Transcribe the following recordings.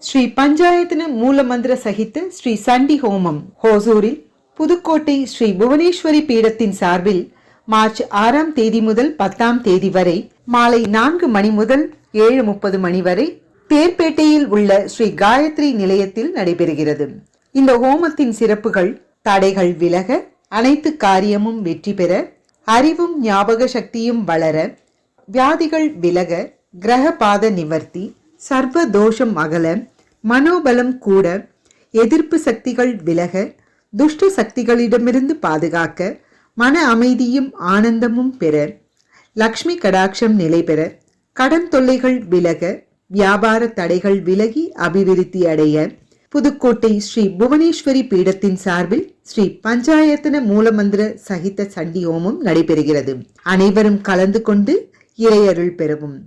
ஸ்ரீ பஞ்சாயத்தன மூலமந்திர சகித்த ஸ்ரீ சண்டி ஹோமம் ஹோசூரில் புதுக்கோட்டை ஸ்ரீ புவனேஸ்வரி பீடத்தின் சார்பில் மார்ச் 6ஆம் தேதி முதல் 10ஆம் தேதி வரை மாலை 4 மணி முதல் 7:30 மணி வரை தேர்பேட்டையில் உள்ள ஸ்ரீ காயத்ரி நிலையத்தில் நடைபெறுகிறது. இந்த ஹோமத்தின் சிறப்புகள்: தடைகள் விலக, அனைத்து காரியமும் வெற்றி பெற, அறிவும் ஞாபக சக்தியும் வளர, வியாதிகள் விலக, கிரக பாத நிவர்த்தி, சர்வ தோஷம் அகல, மனோபலம் கூட, எதிர்ப்பு சக்திகள் விலக, துஷ்ட சக்திகளிடமிருந்து பாதுகாக்க, மன அமைதியும் ஆனந்தமும் பெற, லக்ஷ்மி கடாட்சம் நிலை பெற, கடன் தொல்லைகள் விலக, வியாபார தடைகள் விலகி அபிவிருத்தி அடைய புதுக்கோட்டை ஸ்ரீ புவனேஸ்வரி பீடத்தின் சார்பில் ஸ்ரீ பஞ்சாயத்தன மூலமந்திர சகித சண்டி ஹோமம் நடைபெறுகிறது. அனைவரும் கலந்து கொண்டு இறையருள் பெறவும்.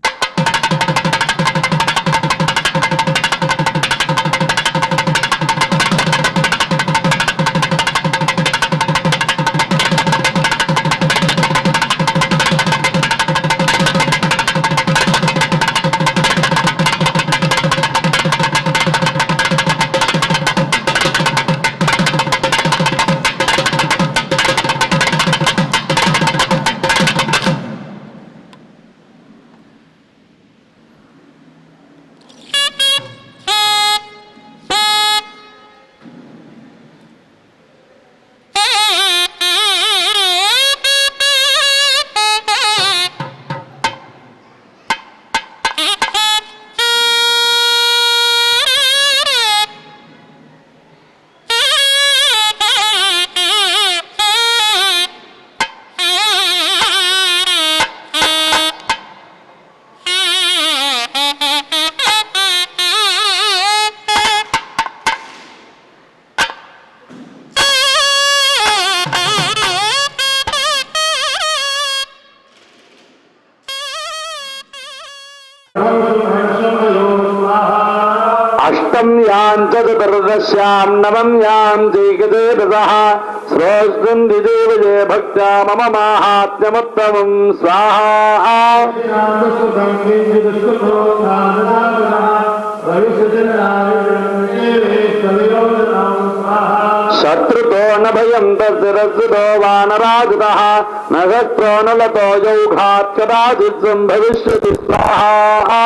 अष्टम्यां चतुर्दश्यां नवम्यां चैकते रसः श्रोष्ठन्ति देवजे भक्त्या मम माहात्म्यमुत्तमं स्वाहा शत्रुतो न भयं तस्रस्सुतो वानराजुतः नगत्रो न लतो यौघात् कदाचित् सम्भविष्यति स्वाहा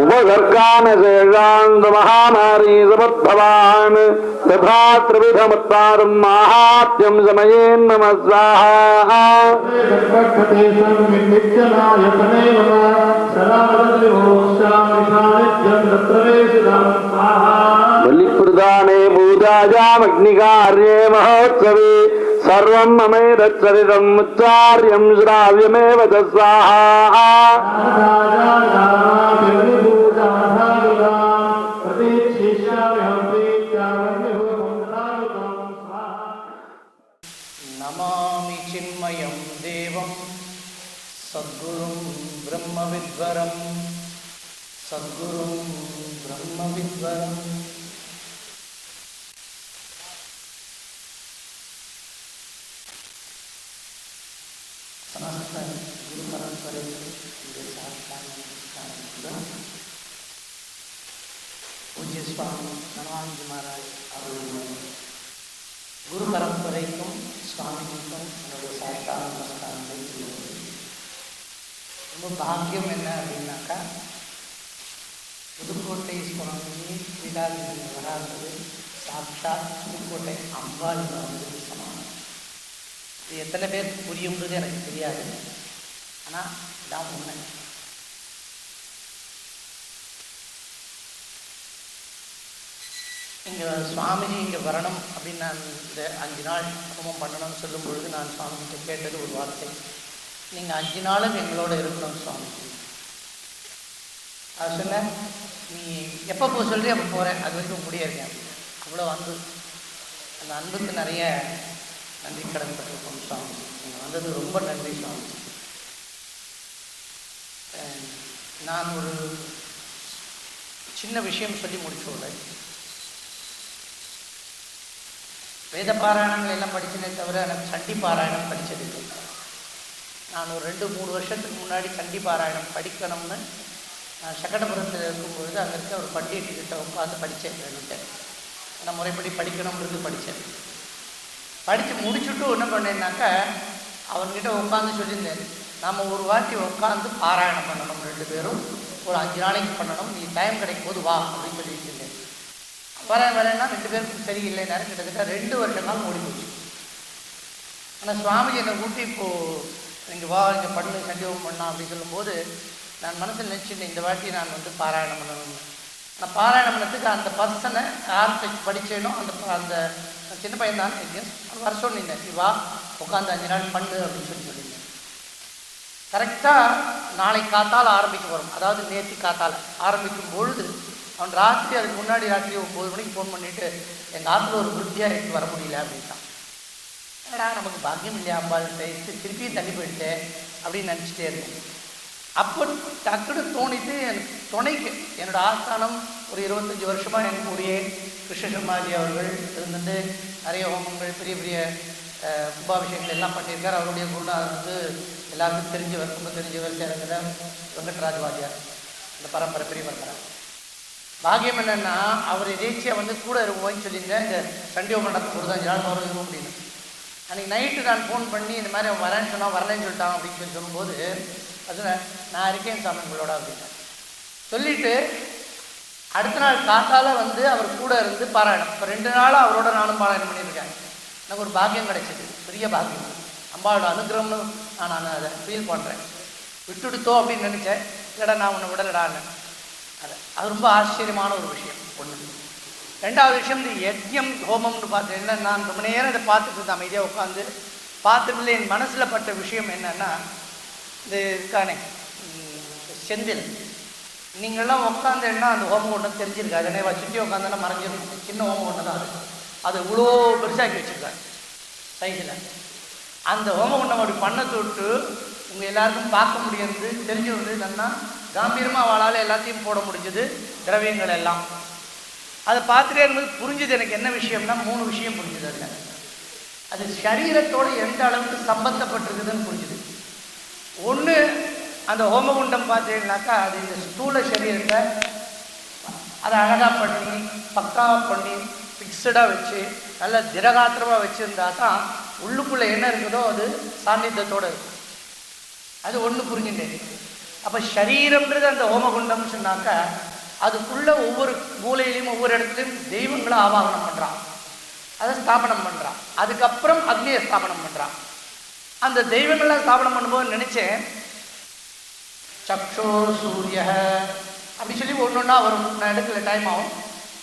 उपगर्गान शेषान्त महामारी समुद्भवान् तथा त्रिविधमुत्तारं माहात्म्यं समयेन् नमः स्वाहा बलिप्रदाने पूजायामग्निकार्ये महोत्सवे सर्वं ममेतच्चरितं उच्चार्यं श्राव्यमेव च स्वाहा नमामि चिन्मयं देवं सद्गुरुं ब्रह्मविद्वरं सद्गुरुं ब्रह्मविद्वरम् समस्त गुरु परंपरेचे साष्टांग नमस्कार. पूज्य स्वामी नरवांजी महाराज அவர்களும் குரு பரம்பரைக்கும் சுவாமிக்கும் என்னுடைய சாஷ்டாங்க நமஸ்காரங்களை தெரிவிக்கிறேன். ரொம்ப பாக்கியம் என்ன அப்படின்னாக்கா, புதுக்கோட்டை சுவாமி விடாதிபதி வராது சாட்சாத் புதுக்கோட்டை அம்பாள் வந்து சமானம். இது எத்தனை பேருக்கு புரியும்ன்றது எனக்கு தெரியாது, ஆனால் இதான் உண்மை. இங்கே சுவாமிஜி இங்கே வரணும் அப்படின்னு நான் இந்த 5 நாள் ஹோமம் பண்ணணும்னு சொல்லும் பொழுது நான் சுவாமிகிட்ட கேட்டது ஒரு வார்த்தை, நீங்கள் 5 நாளும் எங்களோட இருக்கணும் சுவாமிஜி. அது சொன்ன, நீ எப்போ போக சொல்கிறீ அப்போ போகிறேன், அது வரைக்கும் முடிய இருக்கேன். அவ்வளோ அன்பு, அந்த அன்புக்கு நிறைய நன்றி கடன் பட்டிருக்கோம் சுவாமி. நீங்கள் வந்தது ரொம்ப நன்றி சுவாமி. நான் ஒரு சின்ன விஷயம் சொல்லி முடிச்சுள்ளேன். வேத பாராயணங்கள் எல்லாம் படித்தனே தவிர எனக்கு சண்டி பாராயணம் படித்ததில்லை. நான் ஒரு 2-3 வருஷத்துக்கு முன்னாடி சண்டி பாராயணம் படிக்கணும்னு நான் சக்கடபுரத்தில் இருக்கும்பொழுது அங்கே இருக்க ஒரு பண்டிகிட்ட உட்காந்து படித்தேன். என்கிட்ட நான் முறைப்படி படிக்கணும்ன்றது படித்தேன். படித்து முடிச்சுட்டு என்ன பண்ணேன்னாக்கா அவன்கிட்ட உட்காந்து சொல்லியிருந்தேன், நாம் ஒரு வாட்டி உட்காந்து பாராயணம் பண்ணணும், 2 பேரும் ஒரு 5 நாளைக்கு பண்ணணும், நீ டைம் கிடைக்கும் போது வா அப்படின்னு சொல்லிட்டு இருந்தேன். வரேன்னா 2 பேருக்கும் சரியில்லைனாரு. கிட்டத்தட்ட 2 வருஷ காலம் ஓடி போச்சு. ஆனால் சுவாமிஜி என்னை கூட்டி இப்போது இங்கே வா, இங்கே பண்ணு, சண்டியோகம் பண்ணலாம் அப்படின்னு சொல்லும்போது நான் மனசில் நினச்சிட்டேன், இந்த வாட்டி நான் வந்து பாராயணம் பண்ணணும்னு. நான் பாராயணம் பண்ணதுக்கு அந்த பர்சனை யார்கிட்ட படித்தேனோ அந்த சின்ன பையன் தான் வர சொன்னேன், நீ வா உட்காந்து 5 நாள் பண்ணு அப்படின்னு சொல்லியிருந்தேன். கரெக்டாக நாளைக்கு காத்தால் ஆரம்பிக்க வரும், அதாவது நேற்று காத்தால் ஆரம்பிக்கும் பொழுது அவன் ராத்திரி, அதுக்கு முன்னாடி ராத்திரி 9 மணிக்கு ஃபோன் பண்ணிவிட்டு எங்கள் ஆற்றுல ஒரு விருத்தியாக எடுத்து வர முடியல அப்படின்ட்டான். ஏடா நமக்கு பாக்கியம் இல்லையா அம்பாள் திருப்பியும் தள்ளி போயிட்டேன் அப்படின்னு நினச்சிட்டே இருக்கேன். அப்போ டக்குன்னு தோணிட்டு எனக்கு துணைக்கு என்னோடய ஆஸ்தானம் ஒரு 25 வருஷமாக எனக்கு கூடிய கிருஷ்ணசர்மாஜி அவர்கள் இருந்துட்டு நிறைய ஹோமங்கள் பெரிய பெரிய கும்பாபிஷேகங்கள் எல்லாம் பண்ணியிருக்கார். அவருடைய குருநாதர் வந்து எல்லாருக்கும் தெரிஞ்சவர், ரொம்ப தெரிஞ்சவர், சேரங்கிற வெங்கட்ராஜ் வாத்தியார், இந்த பரம்பரை பெரிய பரம்பரை. பாக்கியம் என்னென்னா அவர் எதேச்சியாக வந்து கூட இருக்கும்போது சொல்லியிருந்தேன், இந்த சண்டியோகம் நடக்கும் ஒரு 5 நாள் வரும் இருக்கும் அப்படின்னு. அன்றைக்கி நைட்டு நான் ஃபோன் பண்ணி இந்த மாதிரி அவன் வரேன்னு சொன்னால் வரலன்னு சொல்லிட்டான் அப்படின்னு சொல்லும்போது அது நான் இருக்கேன் சாமி உங்களோட அப்படின்னு சொல்லிவிட்டு அடுத்த நாள் காத்தால் வந்து அவர் கூட இருந்து பாராயணம். இப்போ 2 நாளாக அவரோட நானும் பாராயணம் பண்ணியிருக்கேன். எனக்கு ஒரு பாக்கியம் கிடைச்சிது, பெரிய பாக்கியம். அம்பாவோட அனுகிரகம்னு நான் அதை ஃபீல் பண்ணுறேன். விட்டுடுத்தோ அப்படின்னு நினச்சேன், இல்லைடா நான் உன்னை விடலடான்னு. அது ரொம்ப ஆச்சரியமான ஒரு விஷயம். ஒன்று. 2வது விஷயம், இந்த யஜ்யம் ஹோமம்னு பார்த்து என்ன, நான் ரொம்ப நேரம் இதை பார்த்துட்டு இருந்தேன், அமைதியாக உட்காந்து பார்த்துட்டு என் மனசில் பட்ட விஷயம் என்னென்னா, இந்த இருக்கானே செந்தில், நீங்கள்லாம் உட்காந்துன்னா அந்த ஹோமம் ஒன்றும் தெரிஞ்சிருக்காது. என்னைவா சுற்றி உட்காந்துன்னா மறைஞ்சிருக்கும். சின்ன ஹோமம் ஒன்று தான் அது இவ்வளோ பெருசாக்கி வச்சுருக்காரு சைஸில். அந்த ஹோமம் ஒன்று அப்படி பண்ணத்தை விட்டு உங்கள் எல்லாருக்கும் பார்க்க முடியாது, தெரிஞ்சு வந்து என்னன்னா காம்பீரமாக அவளால் எல்லாத்தையும் போட முடிஞ்சது, திரவியங்கள் எல்லாம். அதை பார்த்துட்டே இருக்கும்போது புரிஞ்சுது எனக்கு என்ன விஷயம்னா 3 விஷயம் புரிஞ்சுது. அதில் அது சரீரத்தோடு எந்த அளவுக்கு சம்பந்தப்பட்டிருக்குதுன்னு புரிஞ்சுது. ஒன்று, அந்த ஹோமகுண்டம் பார்த்தீங்கன்னாக்கா அது இந்த ஸ்தூல சரீரத்தை அதை அழகாக பண்ணி பக்காவாக பண்ணி ஃபிக்ஸடாக வச்சு நல்ல திரகாத்திரமாக வச்சுருந்தா தான் உள்ளுக்குள்ளே என்ன இருக்குதோ அது சாநித்தியத்தோடு இருக்கும். அது ஒன்று புரிஞ்சுட்டேன். அப்போ சரீரம்ன்றது அந்த ஹோமகுண்டம்னு சொன்னாக்கா அதுக்குள்ளே ஒவ்வொரு மூலையிலையும் ஒவ்வொரு இடத்துலையும் தெய்வங்களை ஆவாகனம் பண்ணுறான், அதை ஸ்தாபனம் பண்ணுறான். அதுக்கப்புறம் அக்னியை ஸ்தாபனம் பண்ணுறான். அந்த தெய்வங்கள்லாம் ஸ்தாபனம் பண்ணும்போது நினச்சேன், சக்ஷோ சூரிய அப்படி சொல்லி ஒன்று வரும். நான் எடுக்கல, டைம் ஆகும்.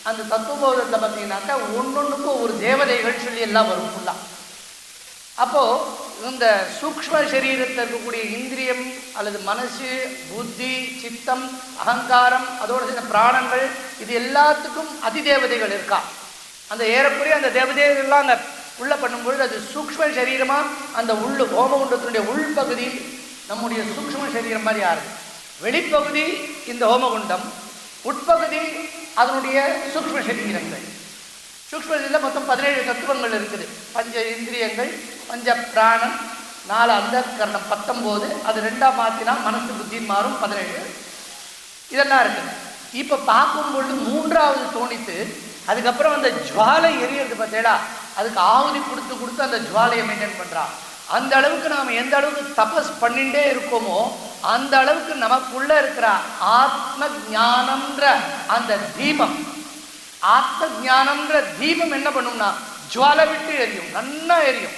அந்த தத்துவபோதத்தை பார்த்தீங்கன்னாக்கா ஒன்னொன்றுக்கும் ஒரு தேவதைகள் சொல்லி எல்லாம் வரும் ஃபுல்லாக. அப்போது இந்த சூக்ஷ்ம சரீரத்தில் இருக்கக்கூடிய இந்திரியம் அல்லது மனசு, புத்தி, சித்தம், அகங்காரம், அதோடு சில பிராணங்கள், இது எல்லாத்துக்கும் அதிதேவதைகள் இருக்கா. அந்த ஏறக்குறைய அந்த தேவதைகள்லாம் அங்கே உள்ள பண்ணும்பொழுது அது சூக்ஷ்ம சரீரமாக அந்த ஹோமகுண்டத்தினுடைய உள்பகுதி நம்முடைய சூக்ஷ்ம சரீரம் மாதிரி ஆறுது. வெளிப்பகுதி இந்த ஹோமகுண்டம், உட்பகுதி அதனுடைய சூக்ஷ்ம சரீரங்கள். சூக்ஷ்மத்தில் மொத்தம் 17 தத்துவங்கள் இருக்குது. 5 இந்திரியங்கள், 5 பிராணம், 4 அந்தக்கரணம், 19. அது 2ஆக மாற்றினா மனசு புத்தின்னு மாறும், 17. இதெல்லாம் இருக்குது. இப்போ பார்க்கும்பொழுது 3வது தோணித்து அதுக்கப்புறம் அந்த ஜுவாலை எரியறது பார்த்தேடா, அதுக்கு ஆகுதி கொடுத்து அந்த ஜுவாலையை மெயின்டைன் பண்ணுறான். அந்த அளவுக்கு நாம் எந்த அளவுக்கு தபஸ் பண்ணிகிட்டே இருக்கோமோ அந்த அளவுக்கு நமக்குள்ளே இருக்கிற ஆத்ம ஞானம்ன்ற அந்த தீபம், ஆத்ம ஞானம்ன்ற தீபம் என்ன பண்ணும்னா ஜுவாலை விட்டு எரியும், நல்லா எரியும்.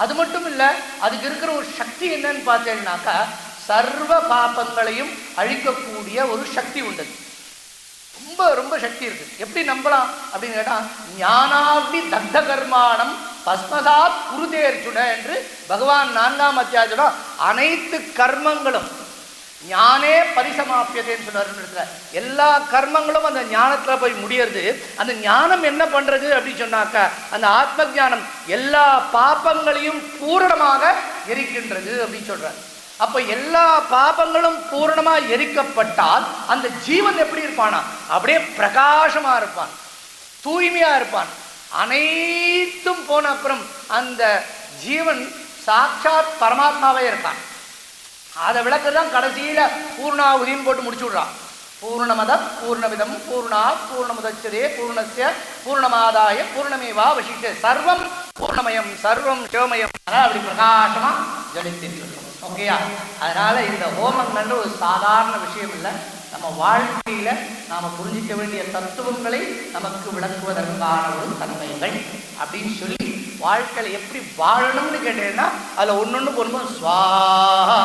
அது மட்டும் இல்லை, அதுக்கு இருக்கிற ஒரு சக்தி என்னன்னு பார்த்தீங்கன்னாக்கா சர்வ பாபங்களையும் அழிக்கக்கூடிய ஒரு சக்தி உண்டு. ரொம்ப ரொம்ப சக்தி இருக்குது. எப்படி நம்பலாம் அப்படின்னு கேட்டால், ஞானாக்னி தக்த கர்மாணம் பஸ்மசாத் குருதேர்ச்சுட என்று பகவான் 4ஆம் அத்தியாயத்தோட அனைத்து கர்மங்களும் ஞானே பரிசமாப்பியதேன்னு சொன்னார். எல்லா கர்மங்களும் அந்த ஞானத்தில் போய் முடியறது. அந்த ஞானம் என்ன பண்ணுறது அப்படின்னு சொன்னாக்கா, அந்த ஆத்ம ஞானம் எல்லா பாபங்களையும் பூரணமாக எரிக்கின்றது அப்படின்னு சொல்கிறார். அப்போ எல்லா பாபங்களும் பூரணமாக எரிக்கப்பட்டால் அந்த ஜீவன் எப்படி இருப்பானா, அப்படியே பிரகாசமாக இருப்பான், தூய்மையாக இருப்பான். அனைத்தும் போன அப்புறம் அந்த ஜீவன் சாட்சாத் பரமாத்மாவே இருக்கான். அதை விளக்குதான் கடைசியில பூர்ணாகுதின்னு போட்டு முடிச்சு விடுறான். பூர்ணமத பூர்ணமிதம் பூர்ணாத் பூர்ணமுதச்சதே பூர்ணஸ்ய பூர்ணமாதாய பூர்ணமேவா வசிஷ்டே சர்வம் பூர்ணமயம் சர்வம் சிவமயம். அதனால் அப்படி பிரகாசமா ஜலித்திருக்கிறோம். ஓகேயா? அதனால இந்த ஹோமங்கள் ஒரு சாதாரண விஷயம் இல்லை. நம்ம வாழ்க்கையில நாம புரிஞ்சிக்க வேண்டிய தத்துவங்களை நமக்கு விளக்குவதற்கான ஒரு தன்மைகள் அப்படின்னு சொல்லி வாழ்க்கையில எப்படி வாழணும்னு கேட்டீங்கன்னா அதுல ஒன்னொன்னு போடும்போது ஸ்வாஹா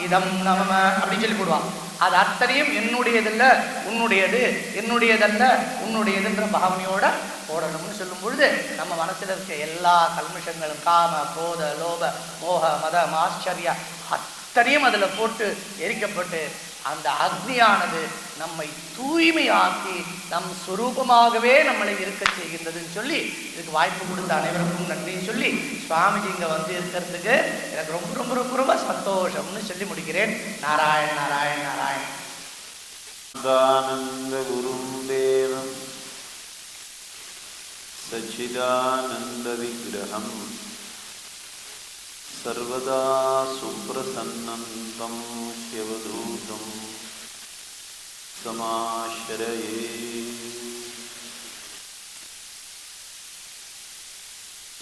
இதம் நம அப்படின்னு சொல்லி போடுவான். அது அத்தனையும் என்னுடையதல்ல உன்னுடையது, என்னுடையதல்ல உன்னுடையதுன்ற பாவனையோட போடணும்னு சொல்லும் பொழுது நம்ம மனசுல இருக்க எல்லா கல்மிஷங்களும் காம கோத லோப மோக மத ஆச்சரிய அத்தனையும் அதுல போட்டு எரிக்கப்பட்டு அந்த அக்னியானது நம்மை தூய்மையாக்கி நம் சுரூபமாகவே நம்மளை இருக்க செய்கின்றதுன்னு சொல்லி இதுக்கு வாய்ப்பு கொடுத்த அனைவருக்கும் நன்றின்னு சொல்லி சுவாமிஜி இங்க வந்து இருக்கிறதுக்கு எனக்கு ரொம்ப ரொம்ப ரொம்ப ரொம்ப சந்தோஷம்னு சொல்லி முடிக்கிறேன். நாராயண் நாராயண் நாராயண். சச்சிதானந்த குரும் தேவம் சச்சிதானந்த விக்கிரகம் சர்வதா சுப்ரசன்னந்தம் சிவதூதம் சமாஸ்ரயே.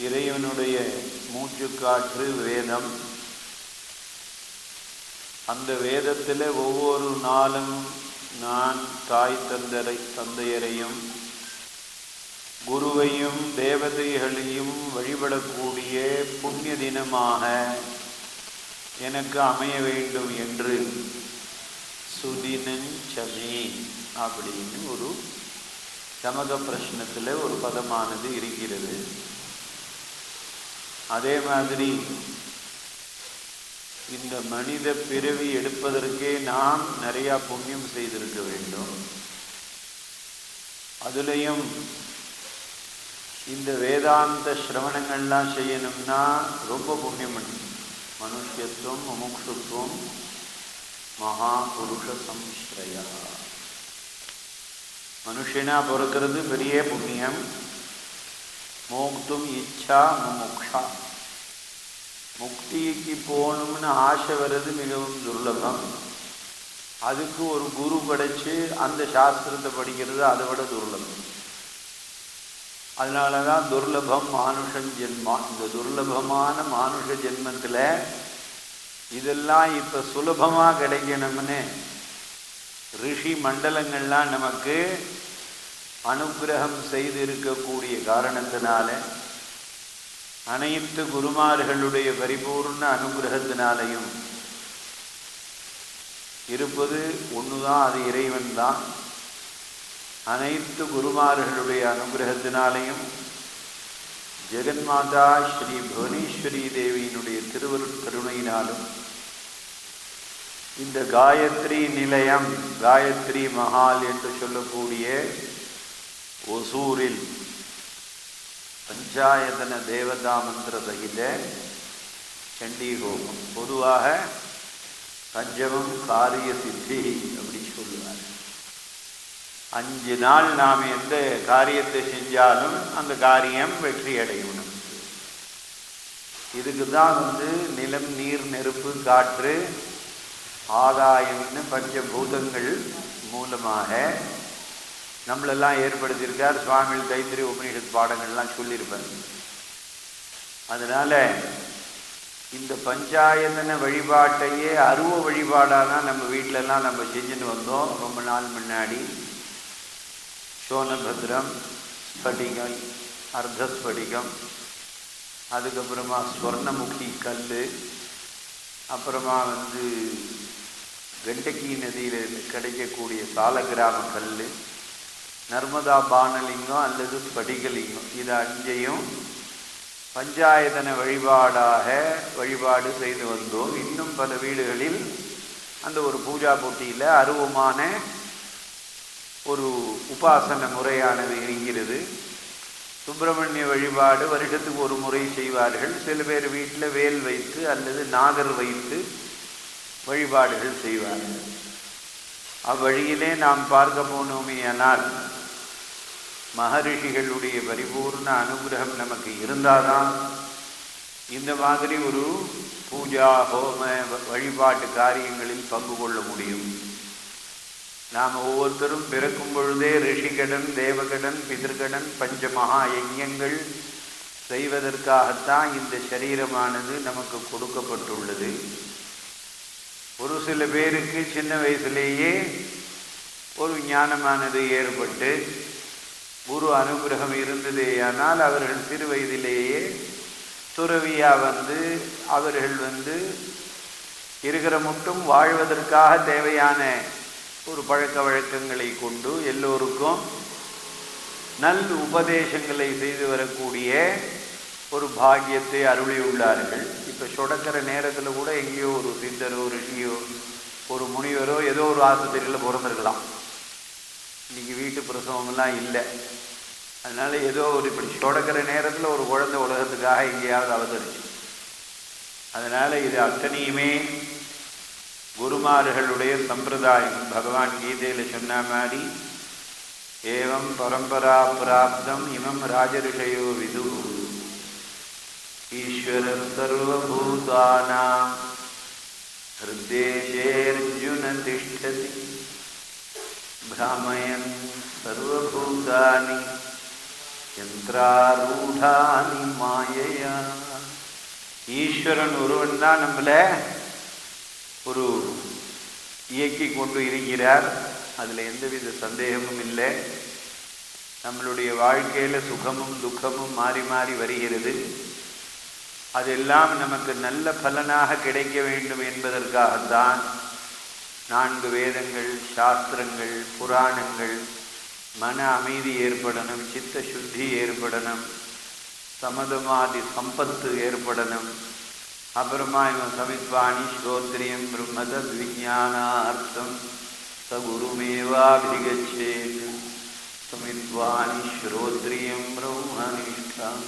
இறைவனுடைய மூச்சுக்காற்று வேதம். அந்த வேதத்தில் ஒவ்வொரு நாளும் நான் தாய் தந்தையரையும் குருவையும் தேவதைகளையும் வழிபடக்கூடிய புண்ணிய தினமாக எனக்கு அமைய வேண்டும் என்று சுதினஞ்சமே அப்படின்னு ஒரு சமக பிரஷ்னத்தில் ஒரு பதமானது இருக்கிறது. அதே மாதிரி இந்த மனித பிறவி எடுப்பதற்கே நாம் நிறையா புண்ணியம் செய்திருக்க வேண்டும். அதுலேயும் இந்த வேதாந்த சிரவணங்கள்லாம் செய்யணும்னா ரொம்ப புண்ணியம் பண்ணணும். மனுஷத்துவம் முமுட்சுத்துவம் மகா புருஷ சம்ஸ்ரயா. மனுஷனா பிறக்கிறது பெரிய புண்ணியம். மோக்தும் இச்சா முமுக்ஷா. முக்திக்கு போகணும்னு ஆசை வர்றது மிகவும் துர்லபம். அதுக்கு ஒரு குரு கிடைச்சி அந்த சாஸ்திரத்தை படிக்கிறது அதை விட துர்லபம். அதனால தான் துர்லபம் மானுஷன் ஜென்மா. இந்த துர்லபமான மானுஷ ஜென்மத்தில் இதெல்லாம் இப்போ சுலபமாக கிடைக்கணும்னு ரிஷி மண்டலங்கள்லாம் நமக்கு அனுகிரகம் செய்து இருக்கக்கூடிய காரணத்தினால, அனைத்து குருமார்களுடைய பரிபூர்ண அனுகிரகத்தினாலையும் இருப்பது ஒன்றுதான், அது இறைவன் தான். அனைத்து குருமார்களுடைய அனுகிரகத்தினாலையும் ஜெகன்மாதா ஸ்ரீ புவனேஸ்வரி தேவியினுடைய திருவருட்கருணையினாலும் இந்த காயத்ரி நிலையம், காயத்ரி மஹால் என்று சொல்லக்கூடிய ஒசூரில் பஞ்சாயத்தன தேவதா மந்திர சகித சண்டி ஹோமம். பொதுவாக பஞ்சமம் காரிய சித்தி அப்படி சொல்லுவார். 5 நாள் நாம் எந்த காரியத்தை செஞ்சாலும் அந்த காரியம் வெற்றி அடையும். இதுக்கு தான் நிலம், நீர், நெருப்பு, காற்று, ஆகாயம்னு பஞ்சபூதங்கள் மூலமாக நம்மளெல்லாம் ஏற்படுத்தியிருக்கார். சுவாமிகள் தைத்திரி உபநிஷத் பாடங்கள்லாம் சொல்லியிருப்பார். அதனால் இந்த பஞ்சாயத்தன வழிபாட்டையே அருவ வழிபாடாக தான் நம்ம வீட்டிலலாம் நம்ம செஞ்சுன்னு வந்தோம் ரொம்ப நாள் முன்னாடி. சோனபத்ரம், ஸ்படிகம், அர்த்தஸ்படிகம், அதுக்கப்புறமா ஸ்வர்ணமுகி கல், அப்புறமா வெண்டக்கி நதியில் கிடைக்கக்கூடிய சாலகிராம கல், நர்மதா பானலிங்கம் அல்லது ஸ்படிகலிங்கம், இது 5ஐயும் பஞ்சாயத்தன வழிபாடு செய்து வந்தோம். இன்னும் பல வீடுகளில் அந்த ஒரு பூஜா போட்டியில் அருவமான ஒரு உபாசன முறையானது இருக்கிறது. சுப்பிரமணிய வழிபாடு வருஷத்துக்கு ஒரு முறை செய்வார்கள். சில பேர் வீட்டில் வேல் வைத்து அல்லது நாகர் வைத்து வழிபாடுகள் செய்வார்கள். அவ்வழியிலே நாம் பார்க்க போனோமேயானால் மகரிஷிகளுடைய பரிபூர்ண அனுகிரகம் நமக்கு இருந்தால்தான் இந்த மாதிரி ஒரு பூஜா ஹோம வழிபாட்டு காரியங்களில் பங்கு கொள்ள முடியும். நாம் ஒவ்வொருத்தரும் பிறக்கும் பொழுதே ரிஷிகடன், தேவகடன், பிதர்கடன், பஞ்ச மகா யஜ்யங்கள் செய்வதற்காகத்தான் இந்த சரீரமானது நமக்கு கொடுக்கப்பட்டுள்ளது. ஒரு சில பேருக்கு சின்ன வயசுலேயே ஒரு ஞானமானது ஏற்பட்டு குரு அனுகிரகம் இருந்ததேயானால் அவர்கள் சிறு வயதிலேயே துறவியாக அவர்கள் இருக்கிற மட்டும் வாழ்வதற்காக தேவையான ஒரு பழக்க வழக்கங்களை கொண்டு எல்லோருக்கும் நல் உபதேசங்களை செய்து வரக்கூடிய ஒரு பாக்கியத்தை அருளியுள்ளார்கள். இப்போ சொடக்கிற நேரத்தில் கூட எங்கேயோ ஒரு சித்தரோ ரிஷியோ ஒரு முனிவரோ ஏதோ ஒரு ஆஸ்பத்திரியில் பிறந்திருக்கலாம். இன்றைக்கி வீட்டு பிரசவமெல்லாம் இல்லை. அதனால் ஏதோ ஒரு இப்படி சொடக்கிற நேரத்தில் ஒரு குழந்தை உலகத்துக்காக எங்கேயாவது அவதரிச்சு. அதனால் இது அத்தனையுமே குருமார்களுடைய சம்பிரதாயம். பகவான் கீதையில் சொன்ன மாதிரி ஏவம் பரம்பரா பிராப்தம் இமம் ராஜரிஷயோ விது ஈஸ்வரர் சர்வபூதானாம் ஹிருதேஷேர்ஜுன திஷ்டதி பிராமயன் சர்வபூதானி யந்திராரூடானி மாயையா. ஈஸ்வரன் ஒருவன் தான் நம்மளை ஒரு இயக்கி கொண்டு இருக்கிறார். அதில் எந்தவித சந்தேகமும் இல்லை. நம்மளுடைய வாழ்க்கையில் சுகமும் துக்கமும் மாறி மாறி வருகிறது. அதெல்லாம் நமக்கு நல்ல பலனாக கிடைக்க வேண்டும் என்பதற்காகத்தான் 4 வேதங்கள், சாஸ்திரங்கள், புராணங்கள், மன அமைதி ஏற்படணும், சித்த சுத்தி ஏற்படணும், சமதமாதி சம்பத்து ஏற்படணும். அப்புறமா இவன் சமித்வாணி ஸ்ரோத்ரியம் பிரம்மதத் விஜானார்த்தம் சகுருமேவாபிகச்சேத் சமித்வாணி ஸ்ரோத்ரியம் பிரம்மனிஷ்டம்.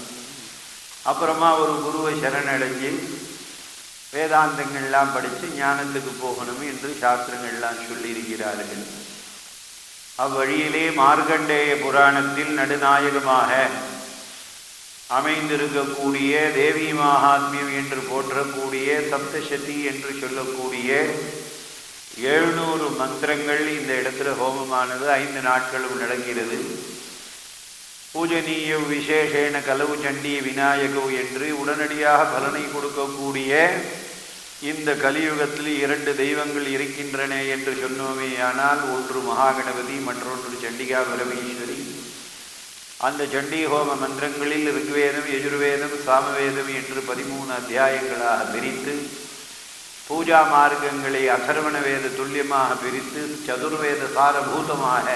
அப்புறமா ஒரு குருவை சரணடைஞ்சு வேதாந்தங்கள்லாம் படித்து ஞானத்துக்கு போகணும் என்று சாஸ்திரங்கள்லாம் சொல்லியிருக்கிறார்கள். அவ்வழியிலே மார்க்கண்டேய புராணத்தில் நடுநாயகமாக அமைந்திருக்கக்கூடிய தேவி மகாத்மியம் என்று போற்றக்கூடிய சப்தசதி என்று சொல்லக்கூடிய 700 மந்திரங்கள் இந்த இடத்துல ஹோமமானது 5 நாட்களும் நடக்கிறது. பூஜனீய விசேஷேன கலவு சண்டி விநாயகவு என்று உடனடியாக பலனை கொடுக்கக்கூடிய இந்த கலியுகத்தில் 2 தெய்வங்கள் இருக்கின்றன என்று சொன்னோமே. ஆனால் ஒன்று மகாகணபதி, மற்றொன்று சண்டிகா பரமேஸ்வரி. அந்த சண்டி ஹோம மந்திரங்களில் ரிக்வேதம், யஜுர்வேதம், சாமவேதம் என்று 13 அத்தியாயங்களாக பிரித்து பூஜா மார்க்கங்களை அதர்வண வேத துல்லியமாக பிரித்து சதுர்வேத சாரபூதமாக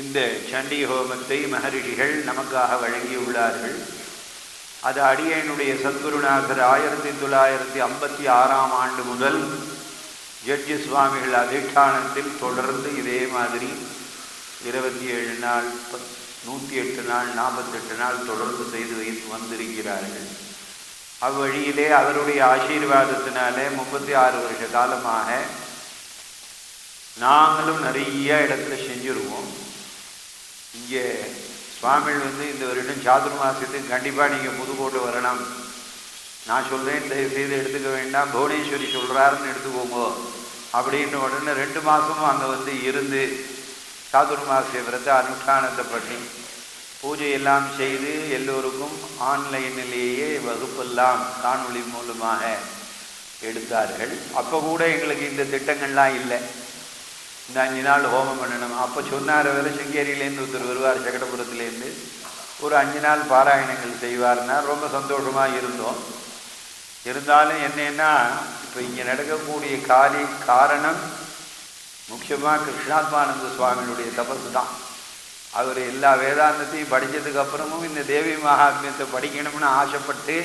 இந்த சண்டி ஹோமத்தை மகரிஷிகள் நமக்காக வழங்கியுள்ளார்கள். அது அடியனுடைய சத்குருநாதர் 1956ஆம் ஆண்டு முதல் ஜட்ஜி சுவாமிகள் அதிஷ்டானத்தில் தொடர்ந்து இதே மாதிரி 27 நாள், 108 நாள், 48 நாள் தொடர்ந்து செய்து வைத்து வந்திருக்கிறார்கள். அவ்வழியிலே அவருடைய ஆசீர்வாதத்தினாலே 36 வருஷ காலமாக நாங்களும் நிறைய இடத்துல செஞ்சுருவோம். இங்கே சுவாமிகள் இந்த வருடம் சாதுர்மாசத்துக்கு கண்டிப்பாக நீங்கள் புதுக்கோட்டை வரணும். நான் சொல்கிறேன், தயவு செய்து எடுத்துக்க வேண்டாம், புவனேஸ்வரி சொல்கிறாருன்னு எடுத்துக்கோங்க அப்படின்ற உடனே 2 மாதமும் அங்கே இருந்து சாதுர்மாச விரத அனுஷ்டானத்தை பண்ணி பூஜையெல்லாம் செய்து எல்லோருக்கும் ஆன்லைனிலேயே வகுப்பெல்லாம் காணொளி மூலமாக எடுத்தார்கள். அப்போ கூட எங்களுக்கு இந்த திட்டங்கள்லாம் இல்லை. இந்த 5 நாள் ஹோமம் பண்ணணும். அப்போ சொன்னார், வேறு சிங்கேரியிலேருந்து ஒருத்தர் வருவார், சகடபுரத்துலேருந்து ஒரு 5 நாள் பாராயணங்கள் செய்வார்னா ரொம்ப சந்தோஷமாக இருந்தோம். இருந்தாலும் என்னன்னா இப்போ இங்கே நடக்கக்கூடிய காரணம் முக்கியமாக கிருஷ்ணாத்மானந்த சுவாமியுடைய தபசு தான். அவர் எல்லா வேதாந்தத்தையும் படித்ததுக்கு அப்புறமும் இந்த தேவி மகாத்மியத்தை படிக்கணும்னு ஆசைப்பட்டு,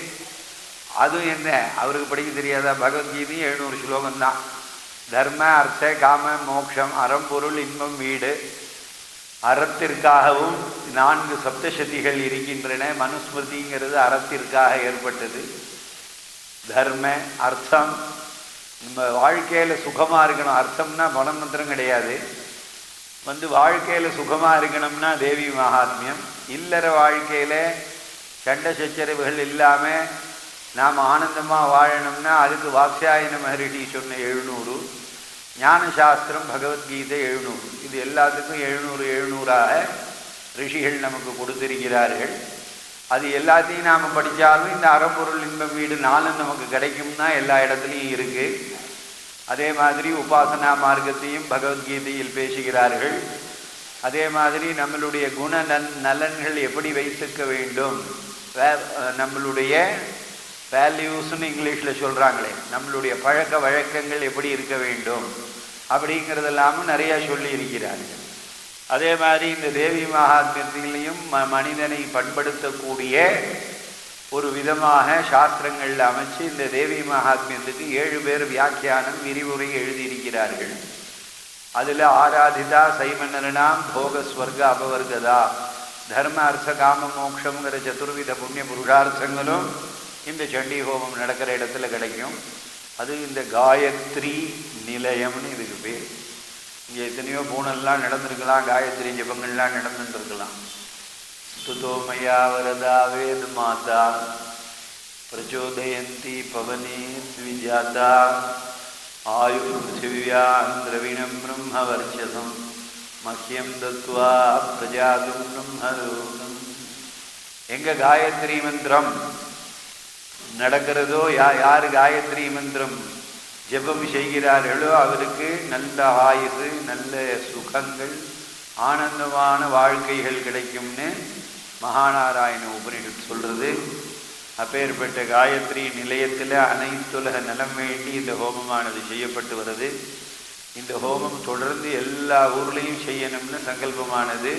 அதுவும் என்ன அவருக்கு படிக்க தெரியாதா, பகவத்கீதையும் 700 ஸ்லோகம்தான். தர்ம அர்த்த காம மோட்சம், அறம் பொருள் இன்பம் வீடு, அறத்திற்காகவும் 4 சப்தசதிகள் இருக்கின்றன. மனுஸ்மிருதிங்கிறது அறத்திற்காக ஏற்பட்டது. தர்ம அர்த்தம், நம்ம வாழ்க்கையில் சுகமாக இருக்கணும். அர்த்தம்னா மனமந்திரம் கிடையாது. வந்து வாழ்க்கையில் சுகமாக இருக்கணும்னா தேவி மகாத்மியம், இல்லற வாழ்க்கையில் சண்டை சச்சரவுகள் இல்லாமல் நாம் ஆனந்தமாக வாழணும்னா அதுக்கு வாத்ஸ்யாயன மகரிஷி சொன்ன 700, ஞான சாஸ்திரம் பகவத்கீதை 700, இது எல்லாத்துக்கும் 700 ரிஷிகள் நமக்கு கொடுத்திருக்கிறார்கள். அது எல்லாத்தையும் நாம் படித்தாலும் இந்த அறம்பொருள் இன்பம் வீடு 4 நமக்கு கிடைக்கும்னா எல்லா இடத்துலையும் இருக்குது. அதே மாதிரி உபாசனா மார்க்கத்தையும் பகவத்கீதையில் பேசுகிறார்கள். அதே மாதிரி நம்மளுடைய குண நலன்கள் எப்படி வைத்துக்க வேண்டும், நம்மளுடைய வேல்யூஸ்ன்னு இங்கிலீஷில் சொல்கிறாங்களே, நம்மளுடைய பழக்க வழக்கங்கள் எப்படி இருக்க வேண்டும் அப்படிங்கிறதெல்லாமும் நிறையா சொல்லி இருக்கிறார்கள். அதே மாதிரி இந்த தேவி மகாத்மியத்திலையும் மனிதனை பண்படுத்தக்கூடிய ஒரு விதமாக சாஸ்திரங்கள் அமைச்சு இந்த தேவி மகாத்மியத்துக்கு 7 பேர் வியாக்கியானம் விரிவுரை எழுதியிருக்கிறார்கள். அதில் ஆராதிதா சைமன்னரணாம் போக ஸ்வர்க அபவர்கதா தர்ம அர்த்த காம மோட்சங்கிற சதுர்வித புண்ணிய புருஷார்த்தங்களும் இந்த சண்டி ஹோமம் நடக்கிற இடத்துல கிடைக்கும். அது இந்த காயத்ரி நிலையம்னு இதுக்கு பேர். இங்கே எத்தனையோ பூனெல்லாம் நடந்திருக்கலாம், காயத்ரி ஜபங்கள்லாம் நடந்துருக்கலாம். ஸ்துதோமயா வரதா வேத மாதா பிரச்சோதயந்தி பவனி த்விஜாதா ஆயு பிருத்திவியாம் திரவிணம் பிரம்மவர்ச்சசம் மஹ்யம் தத்வா பிரஜாதும் பிரம்மலோகம். எங்க காயத்ரி மந்திரம் நடக்கிறதோ, யார் காயத்ரி மந்திரம் ஜெபம் செய்கிறார்களோ அவருக்கு நல்ல ஆயுசு, நல்ல சுகங்கள், ஆனந்தமான வாழ்க்கைகள் கிடைக்கும்னு மகாநாராயண உபனிஷத் சொல்கிறது. அப்பேற்பட்ட காயத்ரி நிலையத்தில் அனைத்துலக நலம் வேண்டி இந்த ஹோமமானது செய்யப்பட்டு வருது. இந்த ஹோமம் தொடர்ந்து எல்லா ஊர்லேயும் செய்யணும்னு சங்கல்பமானது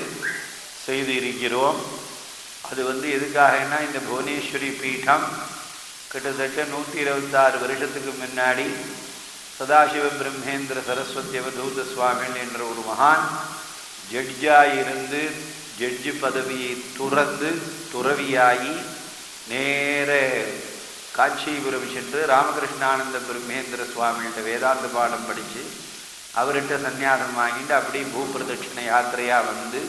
செய்து இருக்கிறோம். அது எதுக்காகனா, இந்த புவனேஸ்வரி பீடம் கிட்டத்தட்ட 126 வருஷத்துக்கு முன்னாடி சதாசிவ பிரம்மேந்திர சரஸ்வதி அவதூத சுவாமிகள் என்ற ஒரு மகான் ஜட்ஜாயிருந்து ஜட்ஜு பதவியை துறந்து துறவியாகி நேர காஞ்சிபுரம் சென்று ராமகிருஷ்ணானந்த பிரம்மேந்திர சுவாமிகிட்ட வேதாந்த பாடம் படித்து அவர்கிட்ட சன்னியாசம் வாங்கிட்டு அப்படியே பூப்பிரதட்சிணை யாத்திரையாக வந்து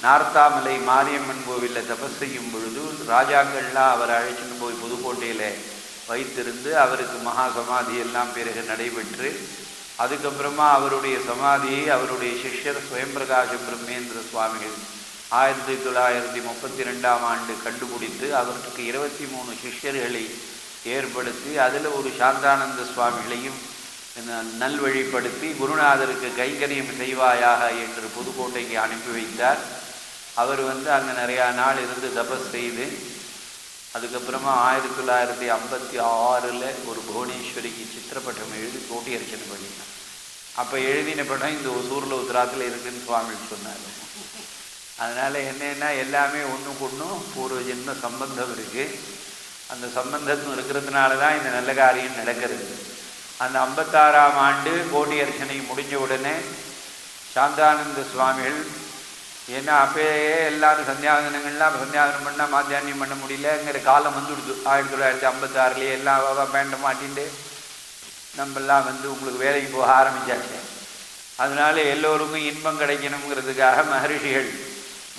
நார்த்தாமலை மாரியம்மன் கோவிலில் தபஸ் செய்யும் பொழுது ராஜாக்கள்லாம் அவரை அழைச்சிட்டு போய் புதுக்கோட்டையில் வைத்திருந்து அவருக்கு மகா சமாதி எல்லாம் பிறகு நடைபெற்று அதுக்கப்புறமா அவருடைய சமாதியை அவருடைய சிஷ்யர் ஸ்வயம்பிரகாச பிரம்மேந்திர சுவாமிகள் 1932ஆம் ஆண்டு கண்டுபிடித்து அவருக்கு 23 சிஷ்யர்களை ஏற்படுத்தி அதில் ஒரு சாந்தானந்த சுவாமிகளையும் நல்வழிப்படுத்தி குருநாதருக்கு கைங்கரியம் செய்வாயாக என்று புதுக்கோட்டைக்கு அனுப்பி வைத்தார். அவர் அங்கே நிறையா நாள் இருந்து தபஸ் செய்து அதுக்கப்புறமா 1956 ஒரு புவனேஸ்வரிக்கு சித்திரப்பட்டம் எழுதி கோட்டி அர்ச்சனை பண்ணினார். அப்போ எழுதின படம் இந்த ஒசூரில் உத்தராத்தில் இருக்குன்னு சுவாமி சொன்னார். அதனால் என்னென்னா எல்லாமே ஒன்றுக்கு ஒன்றும் பூர்வ ஜென்ம சம்பந்தம் இருக்குது. அந்த சம்பந்தம் இருக்கிறதுனால தான் இந்த நல்ல காரியம் நடக்கிறது. அந்த 56ஆம் ஆண்டு கோட்டி அர்ச்சனை முடிஞ்ச உடனே சாந்தானந்த சுவாமிகள், ஏன்னா அப்பயே எல்லாரும் சந்தியாவதனங்கள்லாம் சந்தியாவதனம் பண்ணால் மாத்தியானியம் பண்ண முடியலங்கிற காலம் வந்துடுது. 1956 எல்லாம் பேண்ட மாட்டின்ட்டு நம்மெல்லாம் உங்களுக்கு வேலைக்கு போக ஆரம்பித்தாச்சு. அதனால எல்லோருக்கும் இன்பம் கிடைக்கணுங்கிறதுக்காக மகரிஷிகள்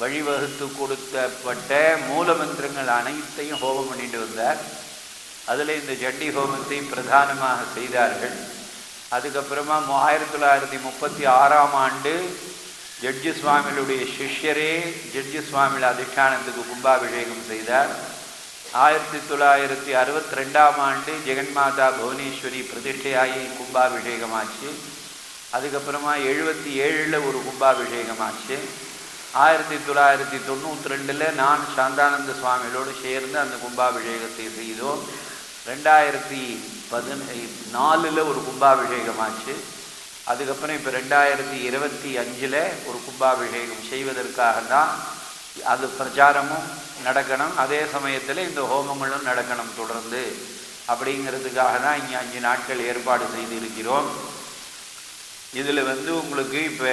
வழிவகுத்து கொடுக்கப்பட்ட மூல மந்திரங்கள் அனைத்தையும் ஹோமம் பண்ணிட்டு வந்தார். அதில் இந்த சண்டி ஹோமத்தை பிரதானமாக செய்தார்கள். அதுக்கப்புறமா 1936ஆம் ஆண்டு ஜட்ஜு சுவாமிகளுடைய சிஷ்யரே ஜட்ஜு சுவாமிகள் அதிஷ்டானத்துக்கு கும்பாபிஷேகம் செய்தார். 1962ஆம் ஆண்டு ஜெகன்மாதா புவனேஸ்வரி பிரதிஷ்டையாகி கும்பாபிஷேகமாச்சு. அதுக்கப்புறமா 77 ஒரு கும்பாபிஷேகமாச்சு. 1992 நான் சாந்தானந்த சுவாமிகளோடு சேர்ந்து அந்த கும்பாபிஷேகத்தை செய்தோம். 2014 ஒரு கும்பாபிஷேகமாச்சு. அதுக்கப்புறம் இப்போ 2025 ஒரு கும்பாபிஷேகம் செய்வதற்காக தான் அது பிரச்சாரமும் நடக்கணும், அதே சமயத்தில் இந்த ஹோமங்களும் நடக்கணும் தொடர்ந்து. அப்படிங்கிறதுக்காக தான் இங்கே 5 நாட்கள் ஏற்பாடு செய்திருக்கிறோம். இதில் உங்களுக்கு இப்போ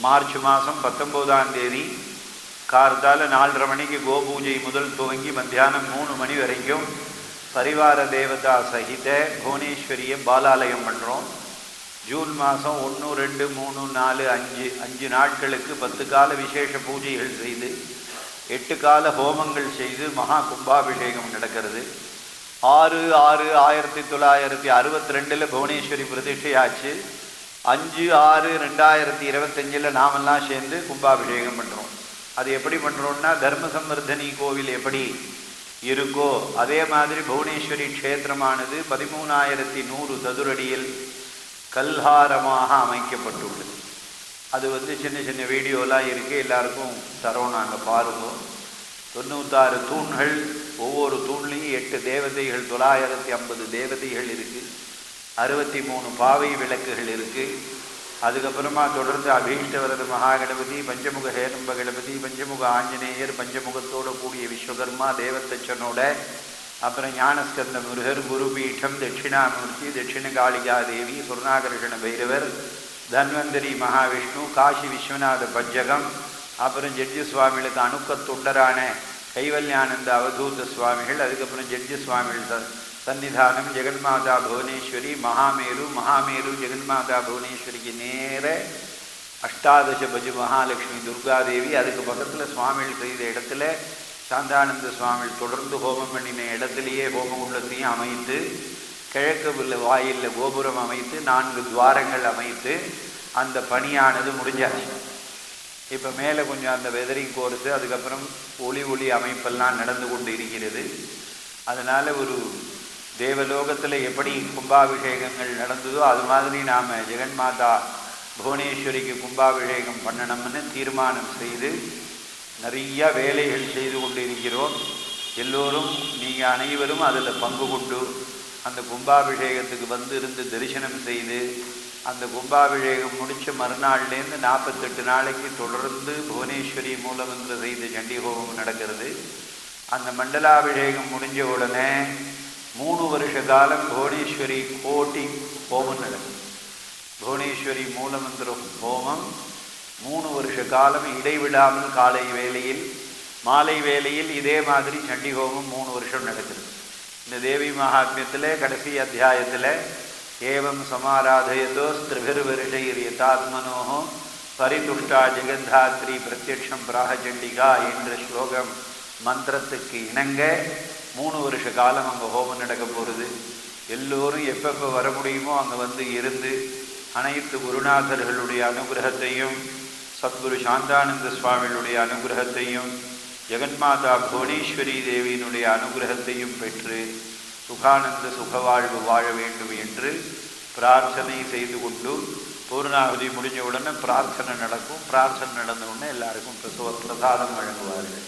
மார்ச் மாதம் 19ஆம் தேதி கார்த்தால 4:30 மணிக்கு கோபூஜை முதல் துவங்கி மத்தியானம் 3 மணி வரைக்கும் பரிவார தேவதா சகித புவனேஸ்வரியை பாலாலயம் பண்ணுறோம். ஜூன் மாதம் 1, 2, 3, 4, 5 நாட்களுக்கு 10 கால விசேஷ பூஜைகள் செய்து 8 கால ஹோமங்கள் செய்து மகா கும்பாபிஷேகம் நடக்கிறது. 6/6/1962 புவனேஸ்வரி பிரதிஷ்டையாச்சு. 5/6/2025 நாமெல்லாம் சேர்ந்து கும்பாபிஷேகம் பண்ணுறோம். அது எப்படி பண்ணுறோம்னா, தர்ம சம்வர்தனி கோவில் எப்படி இருக்கோ அதே மாதிரி புவனேஸ்வரி க்ஷேத்திரமானது 13,100 சதுரடியில் கல்ஹாரமாக அமைக்கப்பட்டுள்ளது. அது சின்ன சின்ன வீடியோலாம் இருக்குது, எல்லாருக்கும் தரோம், நாங்கள் பாருங்கள். 96 தூண்கள், ஒவ்வொரு தூண்லேயும் 8 தேவதைகள், 950 தேவதைகள் இருக்குது. 63 பாவை விளக்குகள் இருக்குது. அதுக்கப்புறமா தொடர்ந்து அபீஷ்டவரத மகாகணபதி, பஞ்சமுக ஹேரம்ப கணபதி, பஞ்சமுக ஆஞ்சநேயர், பஞ்சமுகத்தோடு கூடிய விஸ்வகர்மா தேவத்தச்சனோட, அப்புறம் ஞானஸ்கந்த முருகர், குருபீட்டம், தட்சிணாமூர்த்தி, தட்சிண காளிகா தேவி, சுர்ணாகர்ஷண பைரவர், தன்வந்தரி மகாவிஷ்ணு, காசி விஸ்வநாத பஞ்சகம், அப்புறம் ஜட்ஜி சுவாமிகளுக்கு அணுக்க தொண்டரான கைவல்யானந்த அவதூத சுவாமிகள், அதுக்கப்புறம் ஜட்ஜி சுவாமிகள் சன்னிதானம், ஜெகன்மாதா புவனேஸ்வரி, மகாமேரு ஜெகன்மாதா புவனேஸ்வரிக்கு நேர அஷ்டாதச பஜு மகாலட்சுமி துர்காதேவி, அதுக்கு பக்கத்தில் சுவாமிகள் செய்த இடத்துல சாந்தானந்த சுவாமிகள் தொடர்ந்து ஹோமம் பண்ணின இடத்துலையே ஹோமகுண்டத்தையும் அமைத்து, கிழக்கு வாயிலில் கோபுரம் அமைத்து 4 துவாரங்கள் அமைத்து அந்த பணியானது முடிஞ்சாச்சு. இப்போ மேலே கொஞ்சம் அந்த வெதரிங் கோர்ஸு, அதுக்கப்புறம் ஒளி அமைப்பெல்லாம் நடந்து கொண்டு இருக்கிறது. அதனால் ஒரு தேவலோகத்தில் எப்படி கும்பாபிஷேகங்கள் நடந்ததோ அது மாதிரி நாம் ஜெகன்மாதா புவனேஸ்வரிக்கு கும்பாபிஷேகம் பண்ணணும்னு தீர்மானம் செய்து நிறைய வேலைகள் செய்து கொண்டு இருக்கிறோம். எல்லோரும் நீங்கள் அனைவரும் அதில் பங்கு கொண்டு அந்த கும்பாபிஷேகத்துக்கு இருந்து தரிசனம் செய்து, அந்த கும்பாபிஷேகம் முடித்த மறுநாள்லேருந்து 48 நாளைக்கு தொடர்ந்து புவனேஸ்வரி மூலமந்திர செய்த சண்டி ஹோமம் நடக்கிறது. அந்த மண்டலாபிஷேகம் முடிஞ்ச உடனே 3 வருஷ காலம் புவனேஸ்வரி கோட்டி ஹோமம் நடக்கும். புவனேஸ்வரி மூலமந்திர ஹோமம் 3 வருஷ காலம் இடைவிடாமல் காலை வேளையில் மாலை வேளையில் இதே மாதிரி சண்டி ஹோமம் 3 வருஷம் நடக்குது. இந்த தேவி மகாத்மியத்தில் கடைசி அத்தியாயத்தில் ஏவம் சமாராதயதோ ஸ்திரிபிர்வருஷைர் யதாத்மனோஹோ பரிதுஷ்டா ஜெகந்தாத்ரி பிரத்யக்ஷம் பிராகச்சண்டிகா என்ற ஸ்லோகம் மந்திரத்துக்கு இணங்க 3 வருஷ காலம் அங்கே ஹோமம் நடக்க போகிறது. எல்லோரும் எப்பப்போ வர முடியுமோ அங்கே இருந்து அனைத்து குருநாதர்களுடைய அனுகிரகத்தையும், சத்குரு சாந்தானந்த சுவாமிகளுடைய அனுகிரகத்தையும், ஜெகன்மாதா புவனேஸ்வரி தேவியினுடைய அனுகிரகத்தையும் பெற்று சுகானந்த சுகவாழ்வு வாழ வேண்டும் என்று பிரார்த்தனை செய்து கொண்டு, பூர்ணாகுதி முடிஞ்ச உடனே பிரார்த்தனை நடக்கும். பிரார்த்தனை நடந்த உடனே எல்லாருக்கும் பிரசாதம் வழங்குவார்கள்.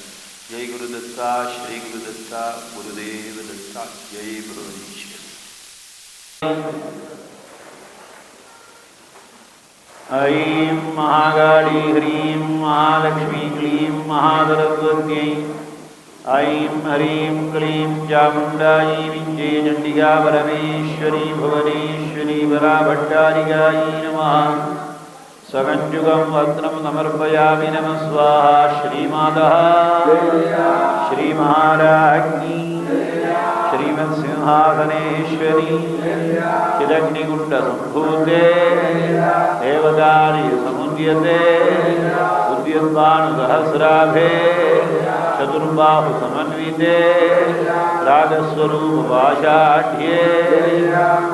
ஜெய் குருதத்தா, ஸ்ரீ குருதத்தா, குருதேவ தத்தா, ஜெய் புவனேஸ்வரி. ஐம் மகாகாளி ஹ்ரீம் மகாலக்ஷ்மி க்ளீம் மகாதரஸ்வத்யை ஐம் ஹ்ரீம் க்ளீம் சாமுண்டாயை விஞ்சே சண்டிகா பரமேஸ்வரி புவனேஸ்வரி பராபட்டாரிகாயை நமः. சகஞ்சுகம் வத்னம் சமர்ப்பயாமி நம ஸ்வாஹா. ஸ்ரீமாதா ஸ்ரீமகாராஜ்ஞி श्रीमत् सिंहासनेश्वरी चिदग्निकुण्ड सम्भूते देवदारी समुद्यते उद्युत्पाणुसहस्राभे चतुर्बाहु समन्विते रागस्वरूप पाशाढ्ये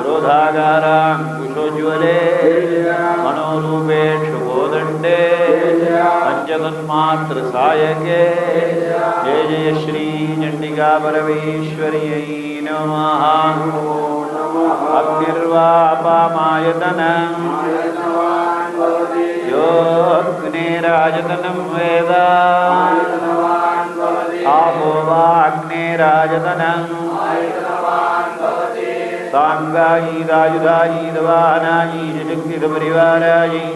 क्रोधागाराङ्कुशोज्वले मनोरूपेक्षु कोदण्डे पंचतन्मात्र सायके जय जय श्री चंडिका परमेश्वर्यै नमः. अग्निर्वापामायतनं यो अग्निराजतनं वेद आपो वा अग्निराजतनं सांगायी राजुदायी दवानायी शक्तिपरिवारायी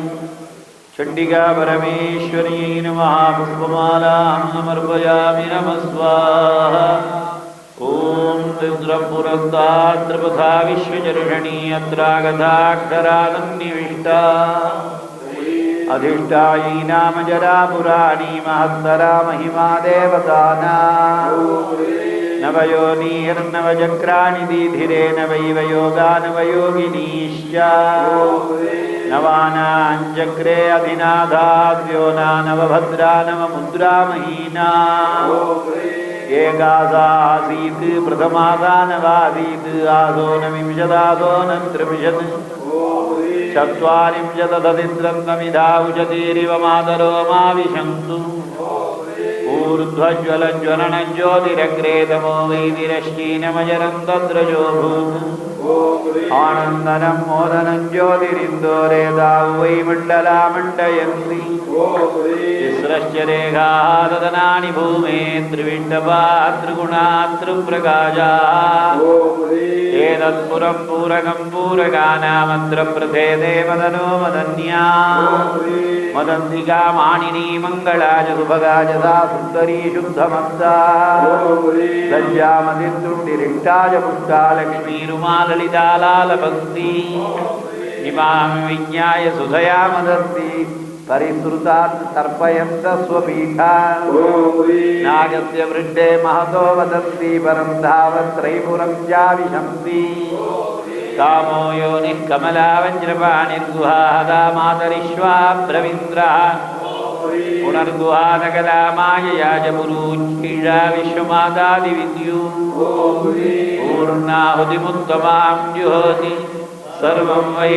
चंडिका परमेश्वरी नमः. पुष्पमालां समर्पयामि नमः स्वाहा. ओम रुद्रपुरस्तात्रपथा विश्वचर्षणी अत्रागताक्षरादन्निविष्टा अधिष्ठायी नाम जरा पुराणी महत्तरा महिमा देवतानां नवयोनीर्नवचक्राणि दीधिरे नवैव योगा नवयोगिनीश्च नवानाञ्चक्रे अधिनाथाद्योना नवभद्रा नवमुद्रा महीना एकासासीत् प्रथमासा नवासीत् आसो नविंशदासो नत्रिंशत् चत्वारिंशदधिद्रन्नमिधा उचतीरिव मातरो मा विशन्तु ऊर्ध्वज्वलज्वलनं ज्योतिरग्रे तमो वैदिरश्चीनमजरं तद्रजोऽभूत् आनन्दनं मोदनं ज्योतिरिन्दोरे दावु वै मण्डला मण्डयन्ति तिस्रश्च रेखाः ददनानि भूमे त्रिविण्डपा त्रिगुणा त्रिप्रकाशा एतत्पुरं पूरकं पूरकानामत्र प्रथेदे मदनो मदन्या मदन्तिका मानिनी मङ्गलाय सुभगाय सा सुन्दरी शुद्धमत्ता लज्जामतिन्दुण्डिरिष्टाय पुष्टा लक्ष्मीरुमा ललिता लालभक्ति इमां विज्ञाय सुधया मदन्ति परिश्रुतात् तर्पयन्त स्वपीठा नागस्य वृद्धे महतो वदन्ति परं धावत्रैपुरं चाविशन्ति कामो योनिः कमला वज्रपाणिर्गुहा मातरिश्वा प्रविन्द्रः पुनर्गुहा सकला मायया च पुरुच्छीषा विश्वमातादिविद्यु पूर्णाहुतिमुत्तमां जुहोति सर्वं वै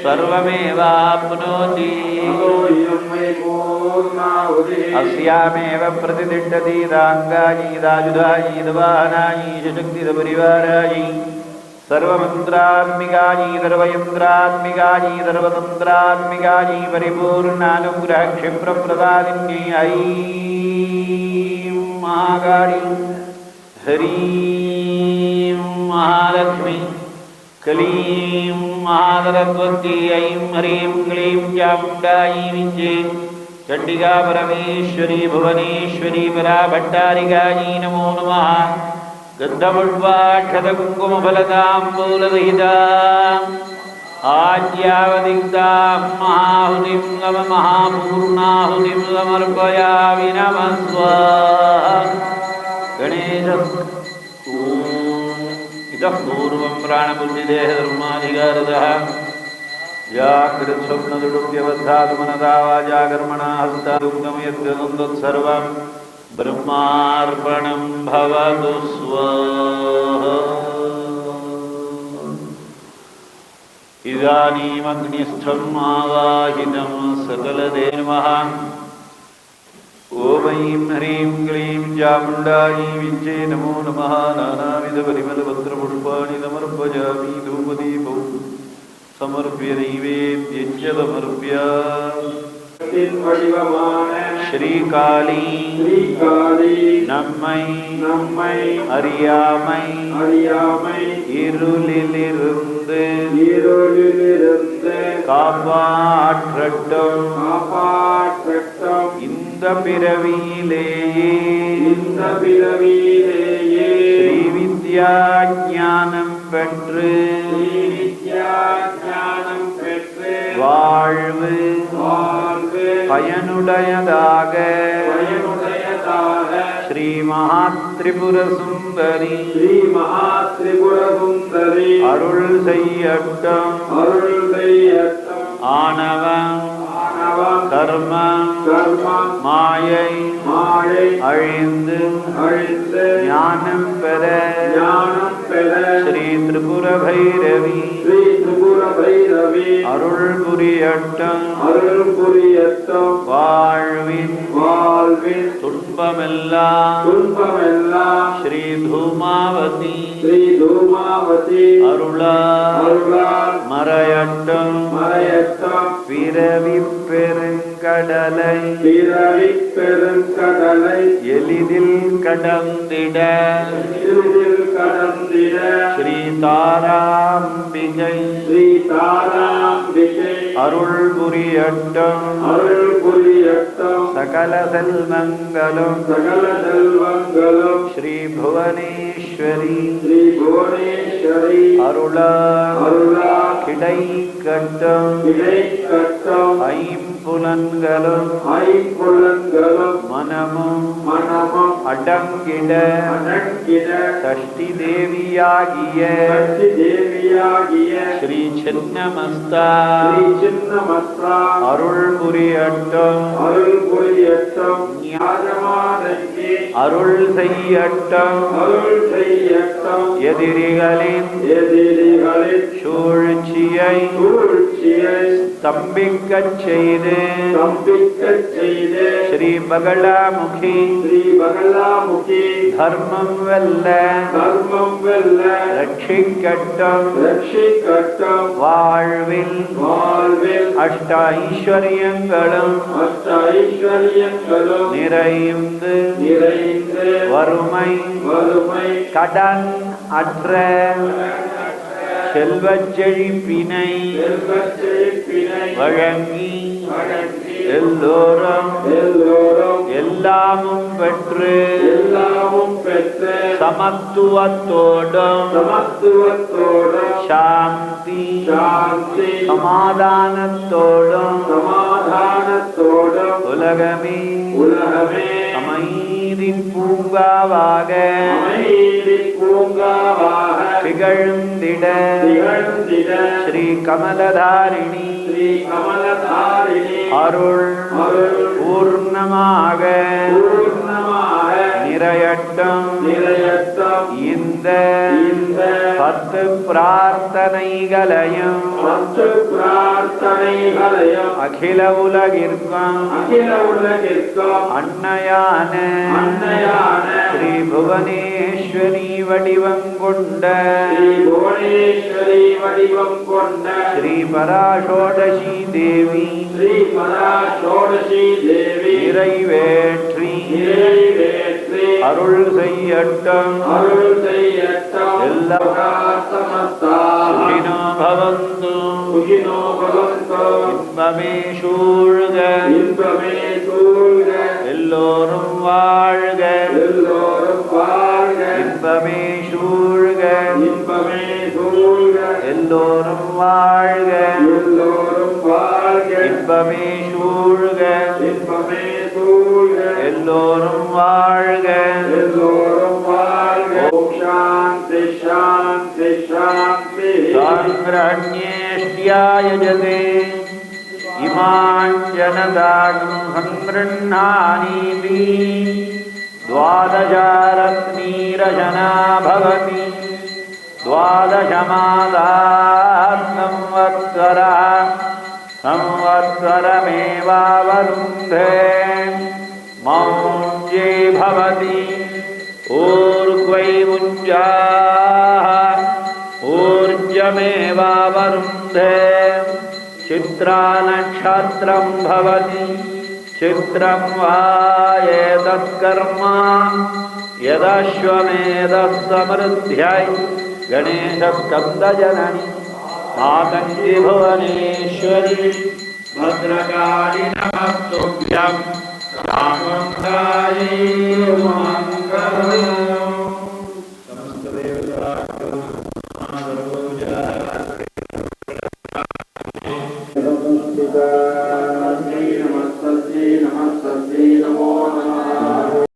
सर्वमेवाप्नोति अस्यामेव प्रतिष्ठति दाङ्गायी दाजुधायी दवाहनायी शक्तिदपरिवारायी सर्वमन्त्रात्मिकायी सर्वयन्त्रात्मिकायी सर्वतन्त्रात्मिकायी परिपूर्णानुग्रहक्षिप्रप्रदादिन्यै ऐं महाकाली ह्रीं महालक्ष्मी क्लीं महासरस्वती ऐं ह्रीं क्लीं चामुण्डायै विञ्चे चण्डिका परमेश्वरी भुवनेश्वरी परा भट्टारिकायै नमो नमः गन्धपुष्पाक्षतकुङ्कुमफलताम्बूलसहिता आज्यावदिग्धां महाहुतिं महापूर्णाहुतिं समर्पयामि नमः स्वाहा गणेश इतः पूर्वं प्राणबुद्धिदेहधर्माधिकारतः जागृत्स्वप्नदुडुप्यबद्धात्मनसा वाचा कर्मणा हस्तादुग्धमयद्गतं तत्सर्वं ब्रह्मार्पणं भवतु स्वाहा इदानीमग्निस्थम् आवाहितं सकलदेवः ॐ ऐं ह्रीं क्लीं चामुण्डायै विञ्चे नमो नमः नानाविधपरिमलपत्रपुष्पाणि समर्पयामि धूपदीपौ समर्प्य नैवेद्यञ्च समर्प्य श्रीकाली நம்மை அறியாமை இருளிலிருந்து காப்பாற்றட்டும் இந்த பிறவியிலேயே ஸ்ரீ வித்யா ஞானம் பெற்று வாழ்வு பயனுடையதாக ஸ்ரீ மகாத்ரிபுர சுந்தரி அருள் செய்யட்டும் ஆணவம் கர்மம் மாயை அழிந்து ஞானம் பெற ஸ்ரீ திரிபுர பைரவி அருள் புரியட்டும் வாழ்வின் துன்பமெல்லாம் ஸ்ரீ தூமாவதி அருளால் மறையட்டும் பிறவி பெருங்கடலை எளிதில் கடந்திட ஸ்ரீ தாராம்பிகை அருள் புரியட்டும் சகல செல்வங்களும் ஸ்ரீ புவனேஸ்வரி அருளால் கிடைக்கட்டும் ஐம்புலன்களும் மனமும் அடங்கிட சஷ்டி தேவியாகிய ஸ்ரீ சின்னமஸ்தா அருள் புரியட்டும் அருள் செய்யட்டும் எதிரிகளின் சூழ்ச்சியை ஸ்தம்பிக்கச் செய்து ஸ்ரீ பகலாமுகி தர்மம் வெல்ல ரட்சிக்கட்டும் வாழ்வில் அஷ்ட ஐஸ்வர்யங்களும் நிறைந்து வறுமை கடன் அற்ற செல்வச் செழிப்பினை வழங்கி எல்லோரும் எல்லாமும் பெற்று சமத்துவத்தோடும் சாந்தி சமாதானத்தோடும் உலகமே அமைதியின் பூங்காவாக திகழ்ந்திட ஸ்ரீ கமலதாரிணி அருள் பூர்ணமாக நிறையட்டும் இந்த 10 பிரார்த்தனைகளையும் அகில உலகிற்கும் அன்னையான ஸ்ரீ புவனேஸ்வரி வடிவம் கொண்ட ஸ்ரீ பராஷோடசி தேவி நிறைவேற்றி அருள் செய்யட்டும் எல்லா சுகினோ பவந்து இன்பமே சூழ்க எல்லோரும் வாழ்க இன்பமே சூழ்க எல்லோரும் வாழ்க இன்பமே சூழ்க எல்லோரும் வாழ்க ஓம் சாந்தி சாந்தி சாந்தி சாங்கிரண்யேஷ்யாய ஜதே இமான் ஜனதாம் சம்ருண்ணானீதி द्वादशारत्नीरशना भवति संवत्सरमेवावरुन्धे मौञ्जे भवति ऊर्ध्वैमुञ्जाः ऊर्जमेवावरुन्धे चित्रानक्षत्रं भवति चित्रं वा एतत्कर्म यदश्वमेधः समृद्ध्यै गणेशस्कन्दजननी मातङ्गी भुवनेश्वरी भद्रकाली नमस्तुभ्यं रामं